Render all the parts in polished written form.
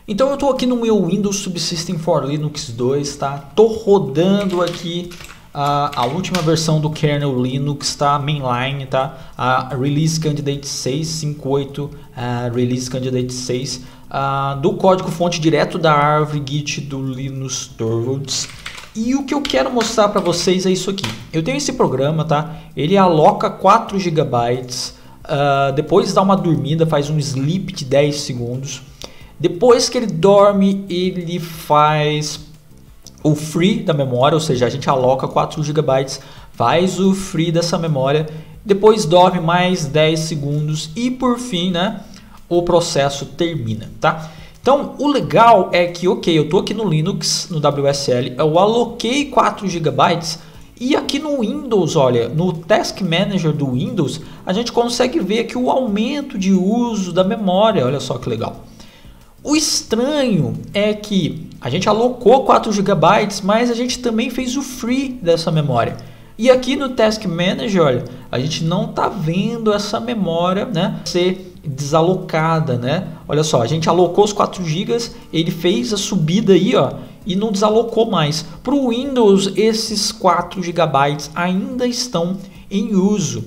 Então eu estou aqui no meu Windows Subsystem for Linux 2, tá? Tô rodando aqui a última versão do kernel Linux, tá? Mainline, tá? A Release Candidate 6.58, Release Candidate 6, do código fonte direto da árvore Git do Linus Torvalds. E o que eu quero mostrar para vocês é isso aqui. Eu tenho esse programa, tá? Ele aloca 4 GB, depois dá uma dormida, faz um sleep de 10 segundos. Depois que ele dorme, ele faz o free da memória, ou seja, a gente aloca 4 GB, faz o free dessa memória, depois dorme mais 10 segundos e por fim, né, o processo termina, tá? Então, o legal é que, ok, eu estou aqui no Linux, no WSL, eu aloquei 4 GB e aqui no Windows, olha, no Task Manager do Windows, a gente consegue ver aqui o aumento de uso da memória, olha só que legal. O estranho é que a gente alocou 4 GB, mas a gente também fez o free dessa memória. E aqui no Task Manager, olha, a gente não está vendo essa memória, né, ser desalocada, né? Olha só, a gente alocou os 4 GB, ele fez a subida aí, ó, e não desalocou mais. Para o Windows, esses 4 GB ainda estão em uso.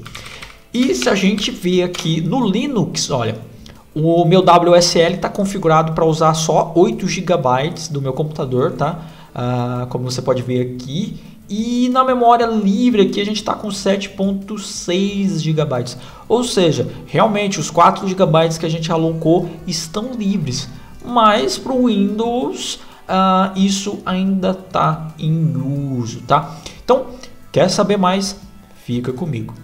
E se a gente ver aqui no Linux, olha, o meu WSL está configurado para usar só 8 GB do meu computador, tá? Como você pode ver aqui. E na memória livre aqui a gente está com 7.6 GB. Ou seja, realmente os 4 GB que a gente alocou estão livres. Mas para o Windows isso ainda está em uso, tá? Então, quer saber mais? Fica comigo.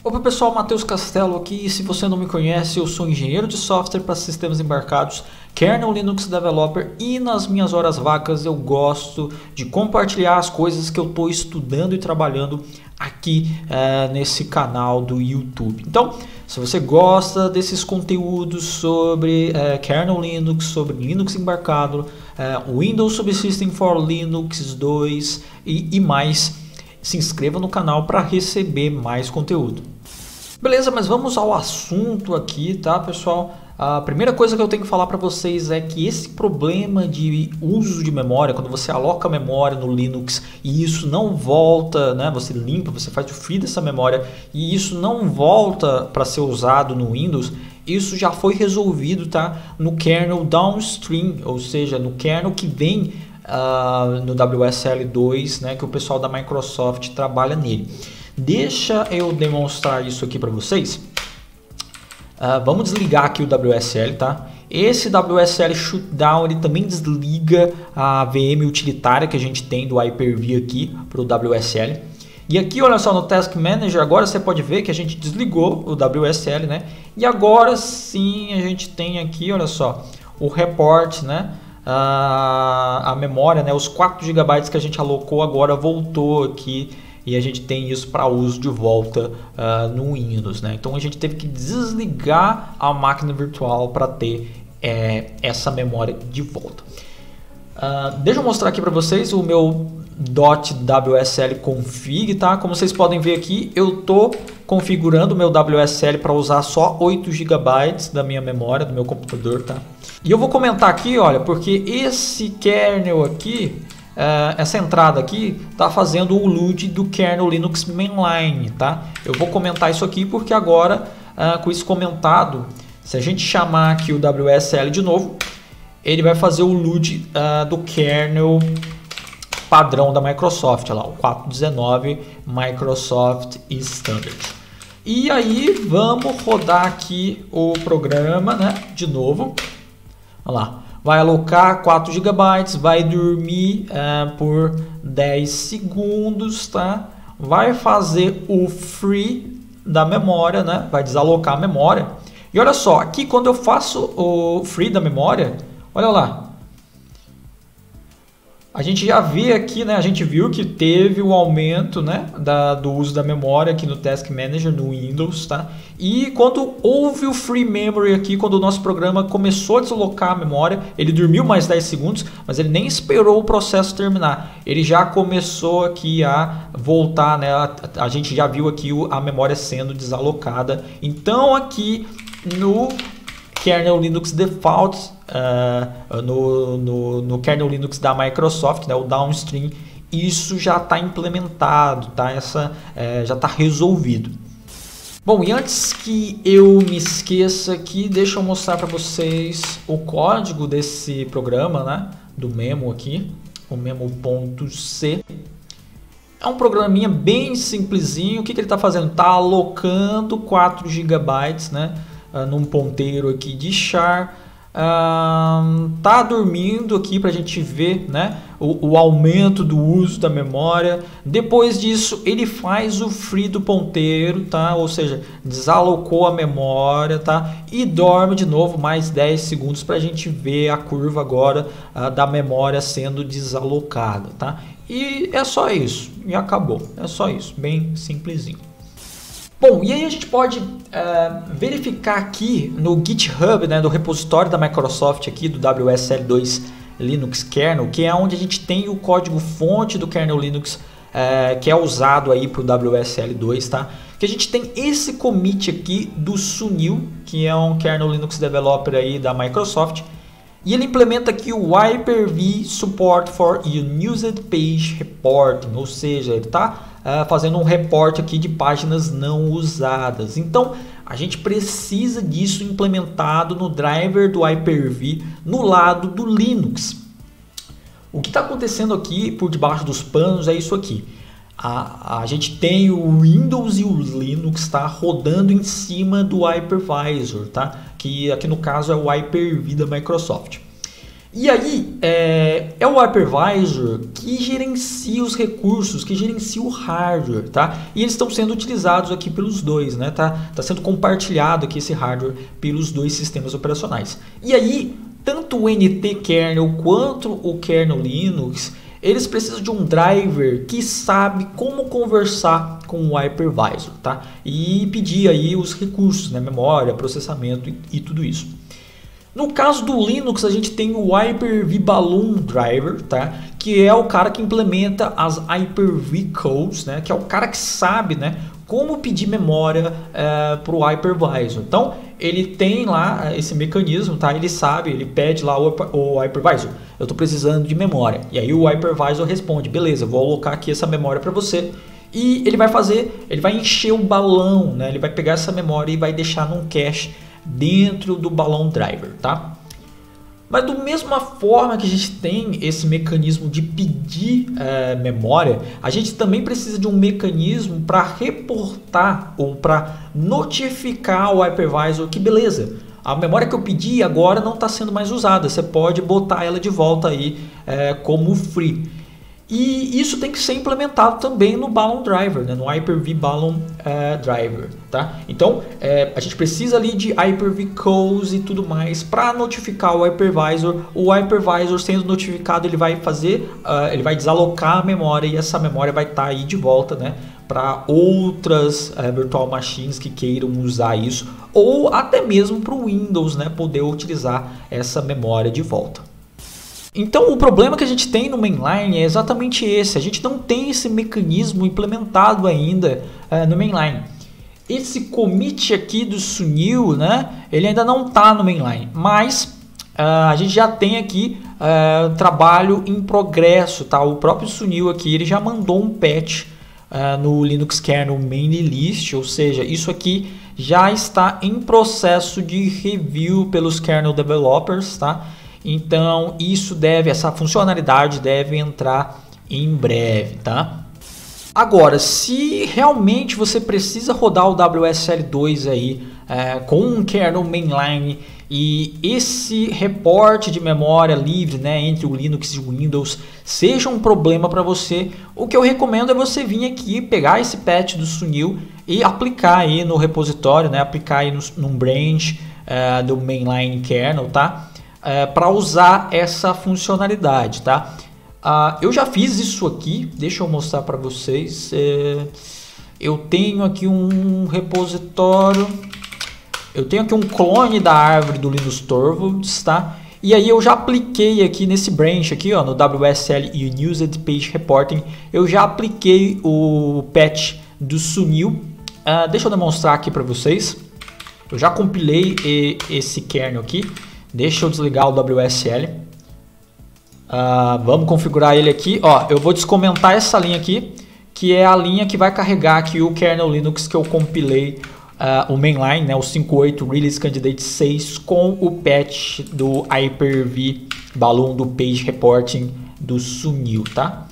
Opa pessoal, Matheus Castelo aqui, e se você não me conhece, eu sou engenheiro de software para sistemas embarcados, kernel Linux Developer, e nas minhas horas vagas eu gosto de compartilhar as coisas que eu estou estudando e trabalhando aqui nesse canal do YouTube. Então, se você gosta desses conteúdos sobre kernel Linux, sobre Linux embarcado, Windows Subsystem for Linux 2 e mais, se inscreva no canal para receber mais conteúdo. Beleza, mas vamos ao assunto aqui, tá, pessoal? A primeira coisa que eu tenho que falar para vocês é que esse problema de uso de memória, quando você aloca a memória no Linux e isso não volta, né? Você limpa, você faz o free dessa memória e isso não volta para ser usado no Windows, isso já foi resolvido, tá? No kernel downstream, ou seja, no kernel que vem no WSL2, né? Que o pessoal da Microsoft trabalha nele. Deixa eu demonstrar isso aqui para vocês. Vamos desligar aqui o WSL, tá? Esse WSL Shutdown ele também desliga a VM utilitária que a gente tem do Hyper-V aqui para o WSL. E aqui, olha só, no Task Manager, agora você pode ver que a gente desligou o WSL, né? E agora sim a gente tem aqui, olha só, o report, né? A memória, né? Os 4 GB que a gente alocou agora voltou aqui. E a gente tem isso para uso de volta no Windows, né? Então a gente teve que desligar a máquina virtual para ter essa memória de volta. Deixa eu mostrar aqui para vocês o meu .wsl config, tá? Como vocês podem ver aqui, eu tô configurando o meu WSL para usar só 8 GB da minha memória do meu computador, tá? E eu vou comentar aqui, olha, porque esse kernel aqui, essa entrada aqui está fazendo o load do kernel Linux Mainline, tá? Eu vou comentar isso aqui porque agora, com isso comentado, se a gente chamar aqui o WSL de novo, ele vai fazer o load do kernel padrão da Microsoft, lá, o 4.19 Microsoft Standard. E aí vamos rodar aqui o programa, né? De novo, olha lá. Vai alocar 4 GB, vai dormir por 10 segundos, tá? Vai fazer o free da memória, né? Vai desalocar a memória. E olha só, aqui quando eu faço o free da memória, olha lá. a gente já vê aqui, né, a gente viu que teve o aumento, né, do uso da memória aqui no Task Manager no Windows, tá? E quando houve o Free Memory aqui, quando o nosso programa começou a deslocar a memória, ele dormiu mais 10 segundos, mas ele nem esperou o processo terminar. Ele já começou aqui a voltar, né? A gente já viu aqui a memória sendo desalocada. Então aqui no Kernel Linux Default, no Kernel Linux da Microsoft, né, o Downstream, isso já está implementado, tá? Já está resolvido. Bom, e antes que eu me esqueça aqui, deixa eu mostrar para vocês o código desse programa, né, do Memo aqui, o Memo.c. É um programinha bem simplesinho. O que ele está fazendo? Está alocando 4 GB, né, num ponteiro aqui de char. Tá dormindo aqui para a gente ver, né, o aumento do uso da memória. Depois disso ele faz o free do ponteiro, tá? Ou seja, desalocou a memória, tá? E dorme de novo mais 10 segundos para a gente ver a curva agora da memória sendo desalocada, tá? E é só isso, e acabou. É só isso, bem simplesinho. Bom, e aí a gente pode verificar aqui no GitHub, né, do repositório da Microsoft aqui, do WSL2 Linux Kernel, que é onde a gente tem o código fonte do kernel Linux que é usado aí para o WSL2, tá? Que a gente tem esse commit aqui do Sunil, que é um kernel Linux developer aí da Microsoft, e ele implementa aqui o Hyper-V Support for Unused Page Reporting, ou seja, ele está fazendo um reporte aqui de páginas não usadas. Então a gente precisa disso implementado no driver do Hyper-V no lado do Linux. O que está acontecendo aqui por debaixo dos panos é isso aqui. A gente tem o Windows e o Linux rodando em cima do Hypervisor, tá? Que aqui no caso é o Hyper-V da Microsoft. E aí é o Hypervisor que gerencia os recursos, que gerencia o hardware, tá? E eles estão sendo utilizados aqui pelos dois, né? Tá sendo compartilhado aqui esse hardware pelos dois sistemas operacionais. E aí, tanto o NT kernel quanto o kernel Linux, eles precisam de um driver que sabe como conversar com o Hypervisor, tá? E pedir aí os recursos, né? Memória, processamento e tudo isso. No caso do Linux, a gente tem o Hyper-V Balloon Driver, tá? Que é o cara que implementa as Hyper-V Codes, né? Que é o cara que sabe, né, como pedir memória para o Hypervisor. Então, ele tem lá esse mecanismo, tá? Ele sabe, ele pede lá o Hypervisor, eu estou precisando de memória. E aí o Hypervisor responde, beleza, vou alocar aqui essa memória para você. E ele vai encher o balão, né? Ele vai pegar essa memória e vai deixar num cache dentro do Balloon Driver, tá? Mas da mesma forma que a gente tem esse mecanismo de pedir memória, a gente também precisa de um mecanismo para reportar ou para notificar o Hypervisor que beleza, a memória que eu pedi agora não está sendo mais usada, você pode botar ela de volta aí como free. E isso tem que ser implementado também no Balloon Driver, né? No Hyper-V Balloon Driver, tá? Então, a gente precisa ali de Hyper-V Calls e tudo mais para notificar o Hypervisor. O Hypervisor sendo notificado, ele vai ele vai desalocar a memória e essa memória vai estar aí de volta, né? Para outras virtual machines que queiram usar isso, ou até mesmo para o Windows, né? Poder utilizar essa memória de volta. Então o problema que a gente tem no mainline é exatamente esse, a gente não tem esse mecanismo implementado ainda no mainline. Esse commit aqui do Sunil, né, ele ainda não está no mainline, mas a gente já tem aqui trabalho em progresso, tá? O próprio Sunil aqui ele já mandou um patch no Linux Kernel Main List, ou seja, isso aqui já está em processo de review pelos kernel developers, tá? Então essa funcionalidade deve entrar em breve, tá? Agora, se realmente você precisa rodar o WSL2 aí com um kernel mainline e esse reporte de memória livre, né, entre o Linux e o Windows seja um problema para você, o que eu recomendo é você vir aqui pegar esse patch do Sunil e aplicar aí no repositório, né, aplicar aí num branch do mainline kernel, tá? Para usar essa funcionalidade, tá? Eu já fiz isso aqui, deixa eu mostrar para vocês. Eu tenho aqui um repositório, eu tenho aqui um clone da árvore do Linus Torvalds, tá? E aí eu já apliquei aqui nesse branch aqui, ó, no WSL Unused Page Reporting, eu já apliquei o patch do Sunil. Deixa eu demonstrar aqui para vocês. Eu já compilei esse kernel aqui. Deixa eu desligar o WSL. Vamos configurar ele aqui. Ó, eu vou descomentar essa linha aqui, que é a linha que vai carregar aqui o kernel Linux que eu compilei, o mainline, né, o 5.8 Release Candidate 6 com o patch do Hyper-V Balloon do Page Reporting do Sunil, tá?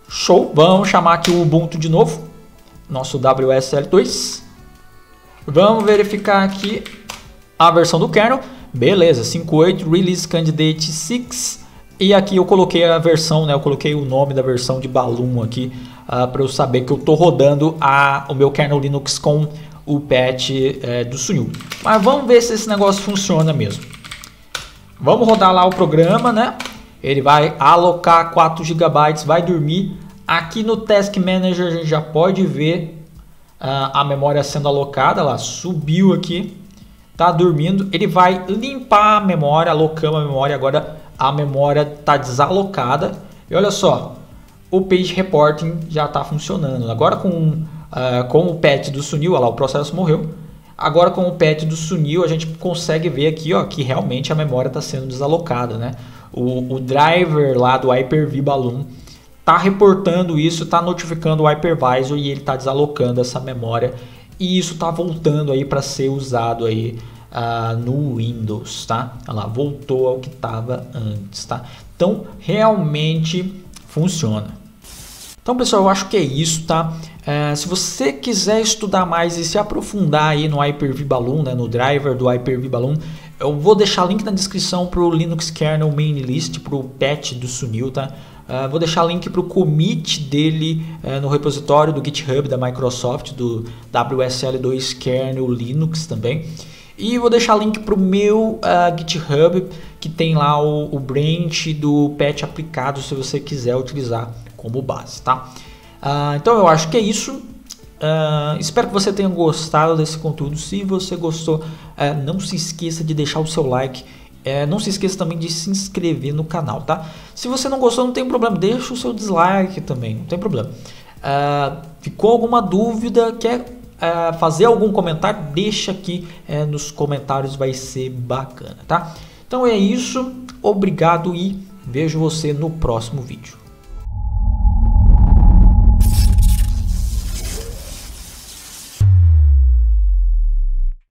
Show! Vamos chamar aqui o Ubuntu de novo, nosso WSL2. Vamos verificar aqui a versão do kernel. Beleza, 5.8 Release Candidate 6. E aqui eu coloquei a versão, né? Eu coloquei o nome da versão de Balloon aqui para eu saber que eu estou rodando o meu kernel Linux com o patch do Sunil. Mas vamos ver se esse negócio funciona mesmo. Vamos rodar lá o programa, né? Ele vai alocar 4 GB, vai dormir. Aqui no Task Manager a gente já pode ver a memória sendo alocada, lá subiu aqui, tá dormindo. Ele vai limpar a memória, alocamos a memória, agora a memória está desalocada. E olha só, o Page Reporting já está funcionando. Agora com o patch do Sunil, olha lá, o processo morreu. Agora com o patch do Sunil a gente consegue ver aqui, ó, que realmente a memória está sendo desalocada, né? O driver lá do Hyper-V Balloon está reportando isso, está notificando o Hypervisor e ele está desalocando essa memória. E isso está voltando aí para ser usado aí no Windows, tá? Olha lá, voltou ao que estava antes, tá? Então realmente funciona. Então, pessoal, eu acho que é isso, tá? Se você quiser estudar mais e se aprofundar aí no Hyper-V Balloon, né, no driver do Hyper-V Balloon, eu vou deixar link na descrição para o Linux Kernel Main List, para o patch do Sunil, tá? Vou deixar link para o commit dele no repositório do GitHub da Microsoft, do WSL2 Kernel Linux também. E vou deixar link para o meu GitHub, que tem lá o branch do patch aplicado, se você quiser utilizar como base, tá? Então eu acho que é isso. Espero que você tenha gostado desse conteúdo. Se você gostou, não se esqueça de deixar o seu like. Não se esqueça também de se inscrever no canal, tá? Se você não gostou, não tem problema, deixa o seu dislike também, não tem problema. Ficou alguma dúvida, quer fazer algum comentário, deixa aqui nos comentários, vai ser bacana, tá? Então é isso, obrigado e vejo você no próximo vídeo.